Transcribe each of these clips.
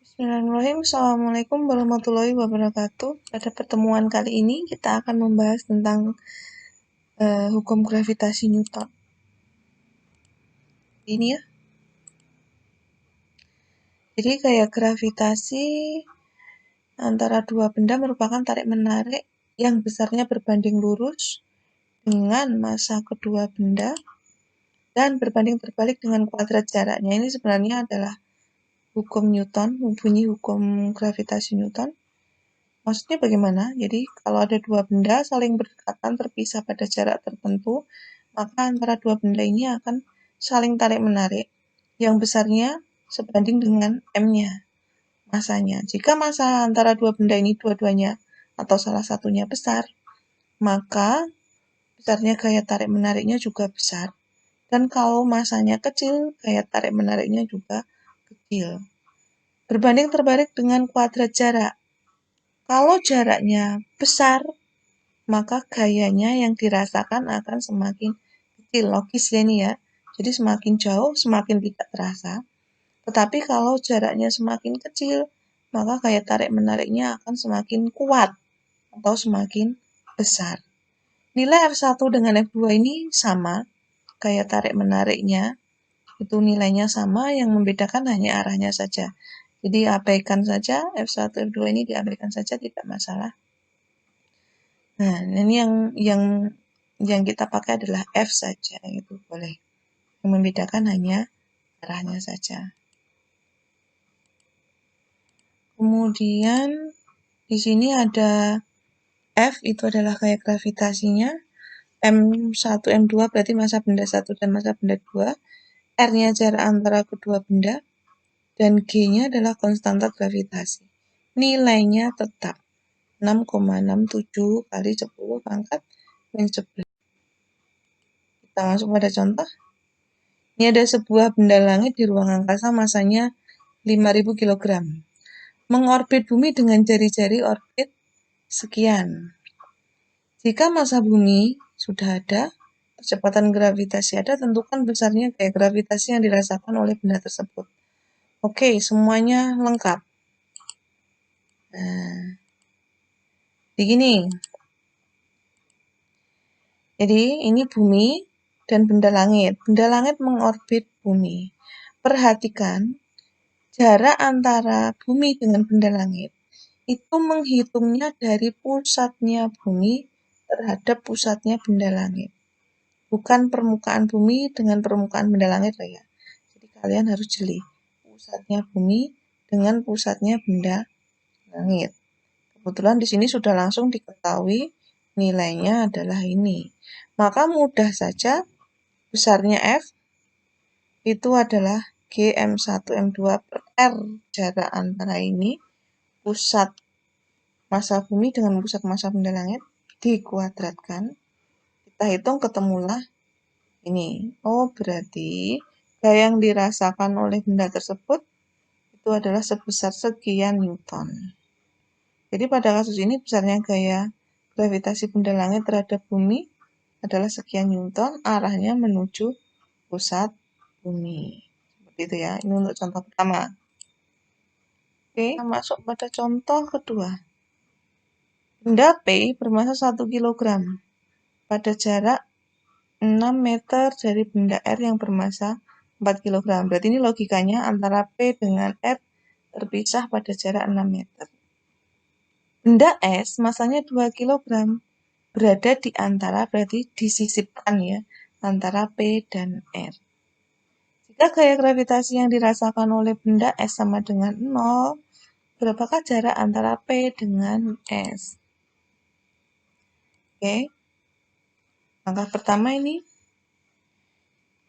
Bismillahirrahmanirrahim. Assalamualaikum warahmatullahi wabarakatuh. Pada pertemuan kali ini kita akan membahas tentang hukum gravitasi Newton. Ini ya. Jadi kayak gravitasi antara dua benda merupakan tarik-menarik yang besarnya berbanding lurus dengan massa kedua benda dan berbanding terbalik dengan kuadrat jaraknya. Ini sebenarnya adalah hukum Newton, bunyi hukum gravitasi Newton. Maksudnya bagaimana? Jadi kalau ada dua benda saling berdekatan terpisah pada jarak tertentu, maka antara dua benda ini akan saling tarik-menarik yang besarnya sebanding dengan M-nya, masanya. Jika massa antara dua benda ini dua-duanya atau salah satunya besar, maka besarnya gaya tarik-menariknya juga besar. Dan kalau massanya kecil, gaya tarik-menariknya juga kecil. Berbanding terbalik dengan kuadrat jarak. Kalau jaraknya besar, maka gayanya yang dirasakan akan semakin kecil. Logis ya ini ya. Jadi semakin jauh, semakin tidak terasa. Tetapi kalau jaraknya semakin kecil, maka gaya tarik-menariknya akan semakin kuat atau semakin besar. Nilai F1 dengan F2 ini sama. Gaya tarik-menariknya itu nilainya sama, yang membedakan hanya arahnya saja. Jadi abaikan saja, F1, F2 ini diabaikan saja, tidak masalah. Nah, ini yang kita pakai adalah F saja, itu boleh. Yang membedakan hanya arahnya saja. Kemudian di sini ada F, itu adalah gaya gravitasinya. M1, M2 berarti massa benda 1 dan massa benda 2. R-nya jarak antara kedua benda. Dan G-nya adalah konstanta gravitasi. Nilainya tetap 6,67 kali 10 pangkat min 11. Kita masuk pada contoh. Ini ada sebuah benda langit di ruang angkasa, masanya 5.000 kg. Mengorbit bumi dengan jari-jari orbit sekian. Jika massa bumi sudah ada, kecepatan gravitasi ada, tentukan besarnya gaya gravitasi yang dirasakan oleh benda tersebut. Oke, semuanya lengkap. Nah, begini. Jadi ini bumi dan benda langit. Benda langit mengorbit bumi. Perhatikan jarak antara bumi dengan benda langit itu menghitungnya dari pusatnya bumi terhadap pusatnya benda langit. Bukan permukaan bumi dengan permukaan benda langit ya. Jadi kalian harus jeli. Pusatnya bumi dengan pusatnya benda langit. Kebetulan di sini sudah langsung diketahui nilainya adalah ini. Maka mudah saja besarnya F itu adalah G_M1 M2 per R, jarak antara ini pusat massa bumi dengan pusat massa benda langit dikuadratkan. Kita hitung ketemulah ini. Oh, berarti gaya yang dirasakan oleh benda tersebut itu adalah sebesar sekian Newton. Jadi pada kasus ini besarnya gaya gravitasi benda langit terhadap bumi adalah sekian Newton, arahnya menuju pusat bumi. Seperti itu ya, ini untuk contoh pertama. Oke, kita masuk pada contoh kedua. Benda P bermassa 1 kg pada jarak 6 meter dari benda R yang bermassa 4 kg. Berarti ini logikanya antara P dengan R terpisah pada jarak 6 meter. Benda S masanya 2 kg berada di antara, berarti disisipkan ya, antara P dan R. Jika gaya gravitasi yang dirasakan oleh benda S sama dengan 0, berapakah jarak antara P dengan S? Oke. Langkah pertama ini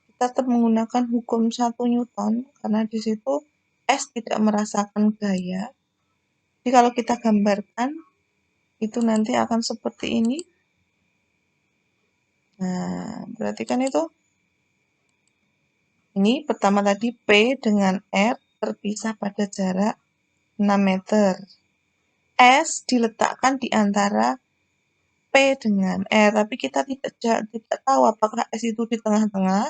kita tetap menggunakan hukum 1 Newton karena di situ S tidak merasakan gaya. Jadi kalau kita gambarkan itu nanti akan seperti ini. Nah, berarti kan itu ini pertama tadi P dengan R terpisah pada jarak 6 meter. S diletakkan di antara P dengan R, tapi kita tidak tahu apakah S itu di tengah-tengah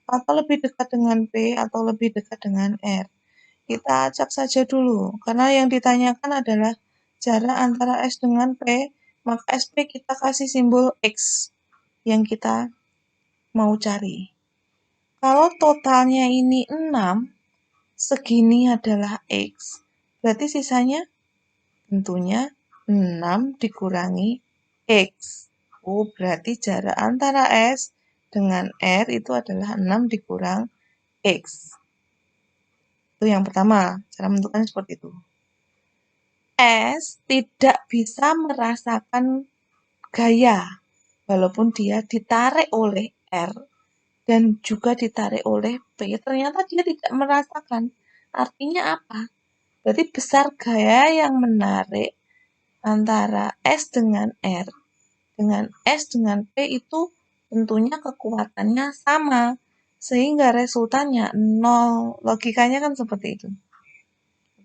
atau lebih dekat dengan P atau lebih dekat dengan R. kita acak saja dulu, karena yang ditanyakan adalah jarak antara S dengan P, maka SP kita kasih simbol X yang kita mau cari. Kalau totalnya ini 6, segini adalah X, berarti sisanya tentunya 6 dikurangi X. Oh, berarti jarak antara S dengan R itu adalah 6 dikurang X. Itu yang pertama, cara menentukan seperti itu. S tidak bisa merasakan gaya, walaupun dia ditarik oleh R dan juga ditarik oleh P. Ternyata dia tidak merasakan. Artinya apa? Berarti besar gaya yang menarik antara S dengan R dengan S dengan P itu tentunya kekuatannya sama. Sehingga resultannya 0. Logikanya kan seperti itu.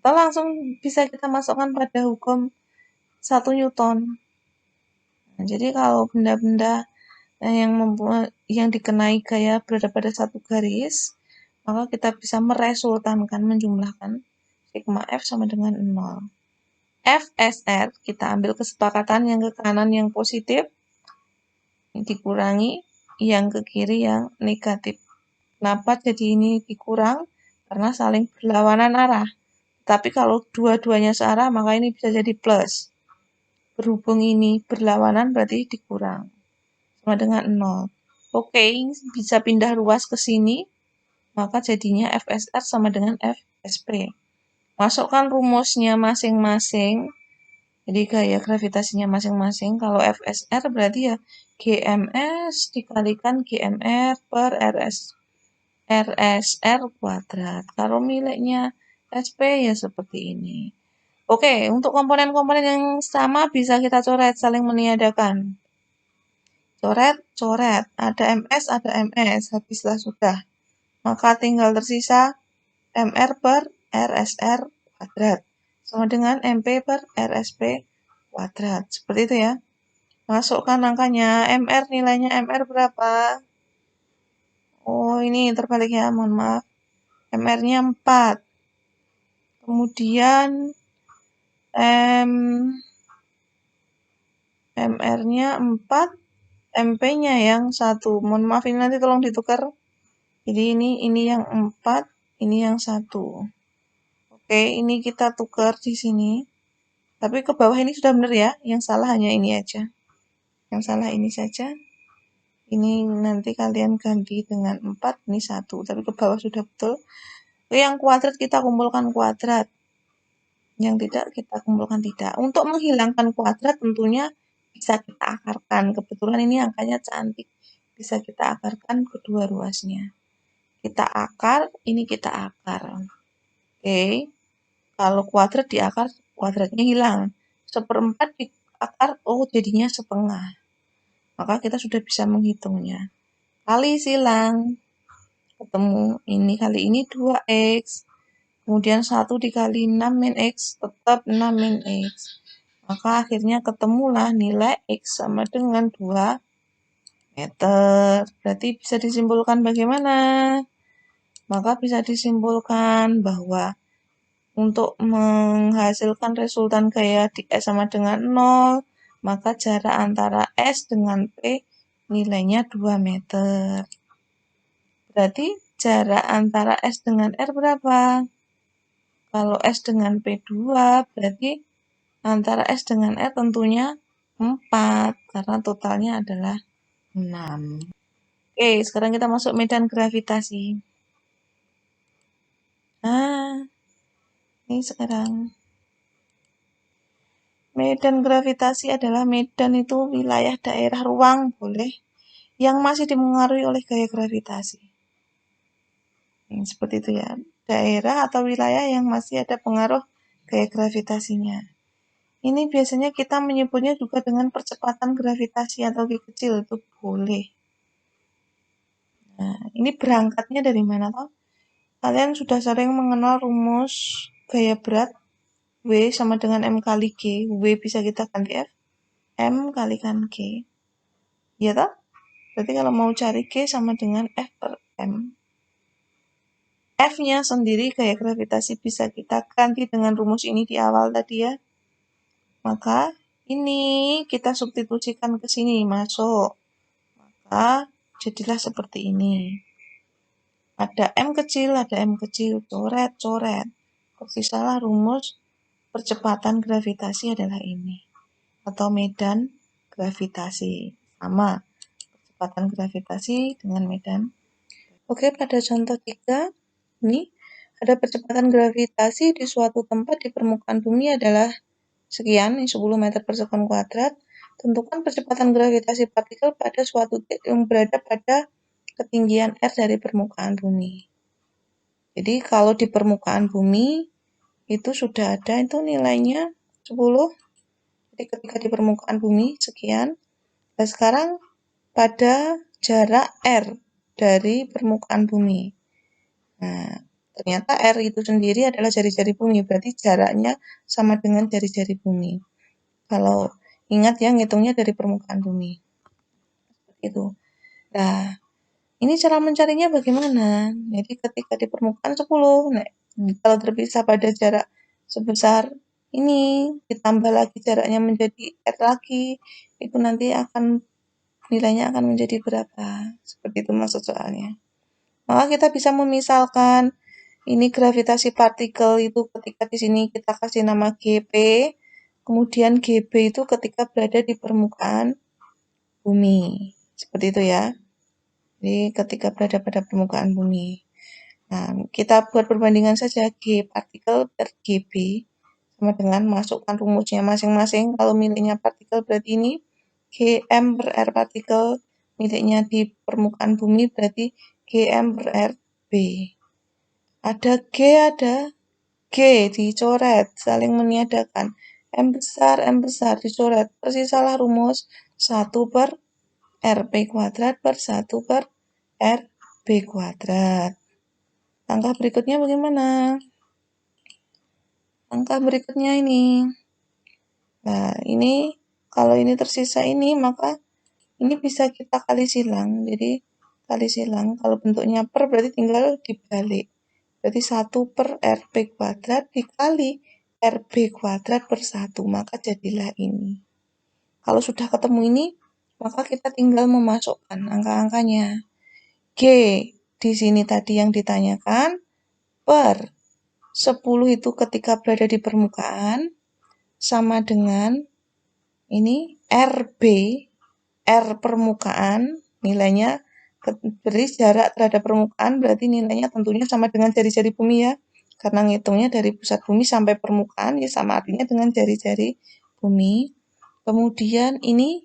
Atau langsung bisa kita masukkan pada hukum 1 Newton. Nah, jadi kalau benda-benda yang dikenai gaya berada pada satu garis, maka kita bisa meresultankan, menjumlahkan sigma F sama dengan 0. FSR, kita ambil kesepakatan yang ke kanan yang positif, dikurangi yang ke kiri yang negatif. Kenapa jadi ini dikurang? Karena saling berlawanan arah. Tapi kalau dua-duanya searah, maka ini bisa jadi plus. Berhubung ini berlawanan, berarti dikurang. Sama dengan 0. Oke, bisa pindah ruas ke sini, maka jadinya FSR sama dengan FSP. Masukkan rumusnya masing-masing. Jadi gaya gravitasinya masing-masing. Kalau FSR berarti ya GMS dikalikan GMR per RSR kuadrat. Kalau miliknya SP ya seperti ini. Oke, untuk komponen-komponen yang sama bisa kita coret, saling meniadakan. Coret, coret. Ada MS, ada MS. Habislah sudah. Maka tinggal tersisa MR per RSR kuadrat. Sama dengan MP per RSP kuadrat. Seperti itu ya. Masukkan angkanya. MR nilainya MR berapa? Oh, ini terbalik ya, mohon maaf. MR-nya 4. Kemudian MR-nya 4, MP-nya yang 1. Mohon maaf ini nanti tolong ditukar. Jadi ini yang 4, ini yang 1. Oke, ini kita tukar di sini. Tapi ke bawah ini sudah benar ya. Yang salah hanya ini aja. Yang salah ini saja. Ini nanti kalian ganti dengan 4, ini 1. Tapi ke bawah sudah betul. Yang kuadrat kita kumpulkan kuadrat. Yang tidak kita kumpulkan tidak. Untuk menghilangkan kuadrat tentunya bisa kita akarkan. Kebetulan ini angkanya cantik. Bisa kita akarkan kedua ruasnya. Kita akar, ini kita akar. Oke. Kalau kuadrat diakar, kuadratnya hilang. 1/4 diakar, oh jadinya setengah. Maka kita sudah bisa menghitungnya. Kali silang. Ketemu ini kali ini 2x. Kemudian 1 dikali 6 min x, tetap 6 min x. Maka akhirnya ketemulah nilai x sama dengan 2 meter. Berarti bisa disimpulkan bagaimana? Maka bisa disimpulkan bahwa untuk menghasilkan resultan gaya di S sama dengan 0, maka jarak antara S dengan P nilainya 2 meter. Berarti jarak antara S dengan R berapa? Kalau S dengan P2 berarti antara S dengan R tentunya 4 karena totalnya adalah 6. Oke, sekarang kita masuk medan gravitasi. Nah, ini sekarang. Medan gravitasi adalah medan itu wilayah daerah ruang boleh yang masih dipengaruhi oleh gaya gravitasi. Seperti itu ya. Daerah atau wilayah yang masih ada pengaruh gaya gravitasinya. Ini biasanya kita menyebutnya juga dengan percepatan gravitasi atau G kecil, itu boleh. Nah, ini berangkatnya dari mana toh? Kalian sudah sering mengenal rumus gaya berat W sama dengan M kali G. W bisa kita ganti F, M kalikan G. Ya toh? Berarti kalau mau cari G sama dengan F per M. F-nya sendiri gaya gravitasi bisa kita ganti dengan rumus ini di awal tadi ya. Maka ini kita substitusikan ke sini, masuk. Maka jadilah seperti ini. Ada M kecil, coret, coret. Persisalah rumus percepatan gravitasi adalah ini. Atau medan gravitasi. Sama, percepatan gravitasi dengan medan. Oke, pada contoh 3, ini ada percepatan gravitasi di suatu tempat di permukaan bumi adalah sekian, 10 meter per sekon kuadrat. Tentukan percepatan gravitasi partikel pada suatu titik yang berada pada ketinggian R dari permukaan bumi. Jadi kalau di permukaan bumi itu sudah ada itu nilainya 10. Jadi ketika di permukaan bumi sekian. Nah sekarang pada jarak R dari permukaan bumi. Nah, ternyata R itu sendiri adalah jari-jari bumi, berarti jaraknya sama dengan jari-jari bumi. Kalau ingat ya, ngitungnya dari permukaan bumi. Itu. Nah, ini cara mencarinya bagaimana? Jadi ketika di permukaan 10, nah, kalau terpisah pada jarak sebesar ini, ditambah lagi jaraknya menjadi R lagi, itu nanti nilainya akan menjadi berapa? Seperti itu maksud soalnya. Maka kita bisa memisalkan ini gravitasi partikel itu ketika di sini kita kasih nama GP, kemudian GB itu ketika berada di permukaan bumi. Seperti itu ya. Jadi ketika berada pada permukaan bumi. Nah, kita buat perbandingan saja G partikel per GB sama dengan masukkan rumusnya masing-masing. Kalau miliknya partikel berarti ini Gm per R partikel, miliknya di permukaan bumi berarti Gm per R B. Ada G dicoret, saling meniadakan. M besar dicoret. Persisalah rumus 1 per RP kuadrat per 1 per RB kuadrat. Langkah berikutnya bagaimana? Langkah berikutnya ini. Nah, ini kalau ini tersisa ini, maka ini bisa kita kali silang. Jadi, kali silang, kalau bentuknya per berarti tinggal dibalik. Berarti 1 per RB kuadrat dikali RB kuadrat per 1, maka jadilah ini. Kalau sudah ketemu ini, maka kita tinggal memasukkan angka-angkanya. G di sini tadi yang ditanyakan per 10 itu ketika berada di permukaan sama dengan ini RB, R permukaan, nilainya beri jarak terhadap permukaan berarti nilainya tentunya sama dengan jari-jari bumi ya. Karena ngitungnya dari pusat bumi sampai permukaan ya sama artinya dengan jari-jari bumi. Kemudian ini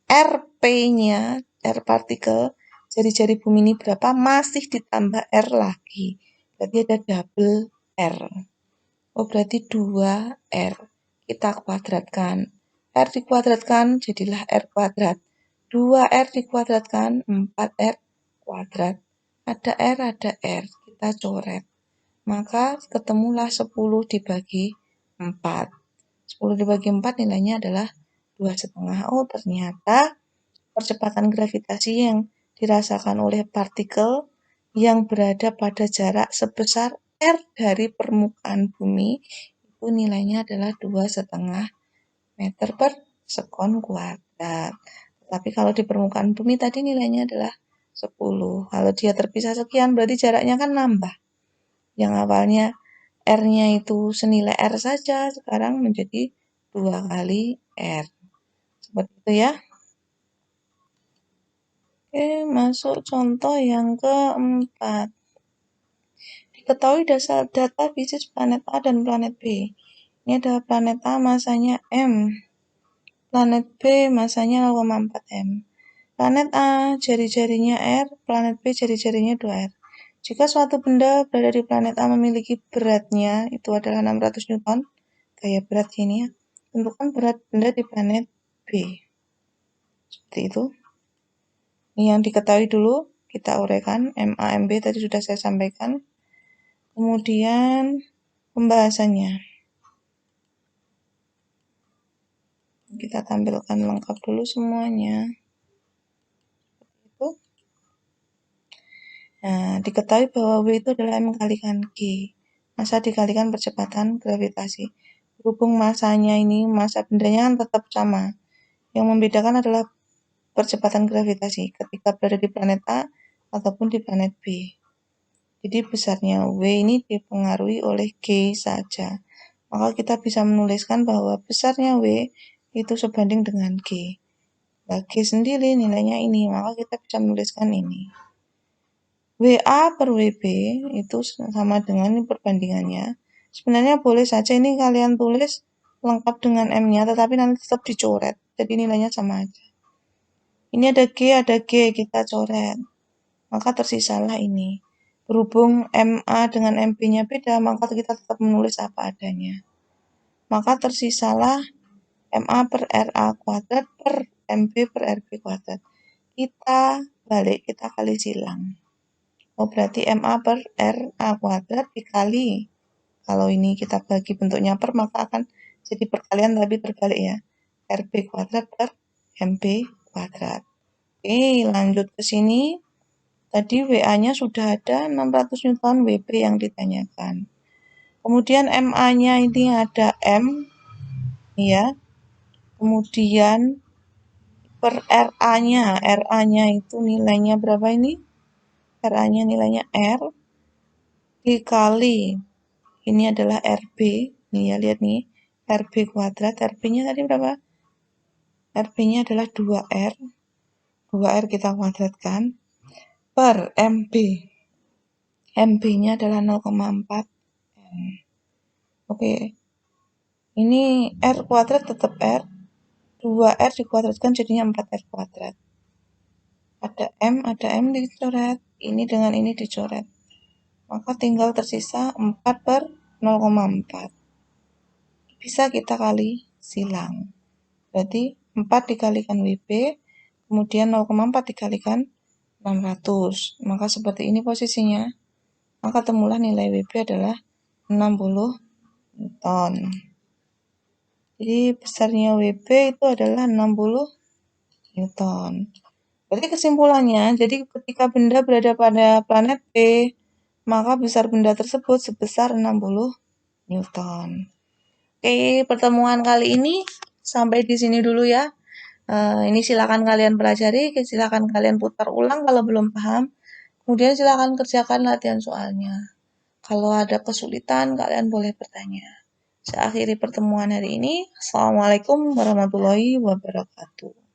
RP-nya, R partikel, jari-jari bumi ini berapa? Masih ditambah R lagi. Berarti ada double R. Oh, berarti 2R. Kita kuadratkan. R dikuadratkan, jadilah R kuadrat. 2R dikuadratkan, 4R kuadrat. Ada R, ada R. Kita coret. Maka ketemulah 10 dibagi 4. 10 dibagi 4 nilainya adalah 2,5. Oh, ternyata percepatan gravitasi yang dirasakan oleh partikel yang berada pada jarak sebesar R dari permukaan bumi itu nilainya adalah 2,5 meter per sekon kuadrat. Tapi kalau di permukaan bumi tadi nilainya adalah 10. Kalau dia terpisah sekian berarti jaraknya kan nambah. Yang awalnya R-nya itu senilai R saja, sekarang menjadi 2 kali R. Seperti itu ya. Oke, masuk contoh yang keempat. Diketahui data fisik planet A dan planet B. Ini ada planet A masanya M. Planet B masanya 0,4 M. Planet A jari-jarinya R, planet B jari-jarinya 2R. Jika suatu benda berada di planet A memiliki beratnya, itu adalah 600 Newton, gaya berat ini ya, tentukan berat benda di planet B. Seperti itu. Ini yang diketahui dulu, kita uraikan, MA, MB tadi sudah saya sampaikan. Kemudian pembahasannya. Kita tampilkan lengkap dulu semuanya. Itu. Nah, diketahui bahwa W itu adalah M kalikan G. Massa dikalikan percepatan gravitasi. Berhubung masanya ini, massa bendanya kan tetap sama. Yang membedakan adalah percepatan gravitasi ketika berada di planet A ataupun di planet B. Jadi besarnya W ini dipengaruhi oleh G saja. Maka kita bisa menuliskan bahwa besarnya W itu sebanding dengan G. Nah, G sendiri nilainya ini, maka kita bisa menuliskan ini. WA per WB itu sama dengan ini perbandingannya. Sebenarnya boleh saja ini kalian tulis lengkap dengan M-nya, tetapi nanti tetap dicoret. Jadi nilainya sama aja. Ini ada G, kita coret. Maka tersisalah ini. Berhubung MA dengan MB-nya beda, maka kita tetap menulis apa adanya. Maka tersisalah MA per RA kuadrat per MB per RB kuadrat. Kita balik, kita kali silang. Oh, berarti MA per RA kuadrat dikali. Kalau ini kita bagi bentuknya per, maka akan jadi perkalian tapi terbalik ya. RB kuadrat per MB kuadrat. Oke, lanjut ke sini. Tadi WA-nya sudah ada 600 Newton, WB yang ditanyakan. Kemudian MA-nya ini ada M, ya. Kemudian per RA-nya itu nilainya berapa ini? RA-nya nilainya R dikali ini adalah RB. Nih ya, lihat nih. RB kuadrat, RB-nya tadi berapa? RB-nya adalah 2R. 2R kita kuadratkan per MB. MB-nya adalah 0,4 M. Oke. Ini R kuadrat tetap R. 2R dikuadratkan jadinya 4R kuadrat. Ada M dicoret. Ini dengan ini dicoret. Maka tinggal tersisa 4 per 0,4. Bisa kita kali silang. Berarti 4 dikalikan WB, kemudian 0,4 dikalikan 600. Maka seperti ini posisinya. Maka temulah nilai WB adalah 60 Newton. Jadi besarnya WB itu adalah 60 Newton. Jadi kesimpulannya, jadi ketika benda berada pada planet B, maka besar benda tersebut sebesar 60 Newton. Oke, pertemuan kali ini sampai di sini dulu ya. Ini silakan kalian pelajari, silakan kalian putar ulang kalau belum paham. Kemudian silakan kerjakan latihan soalnya. Kalau ada kesulitan, kalian boleh bertanya. Saya akhiri pertemuan hari ini. Assalamualaikum warahmatullahi wabarakatuh.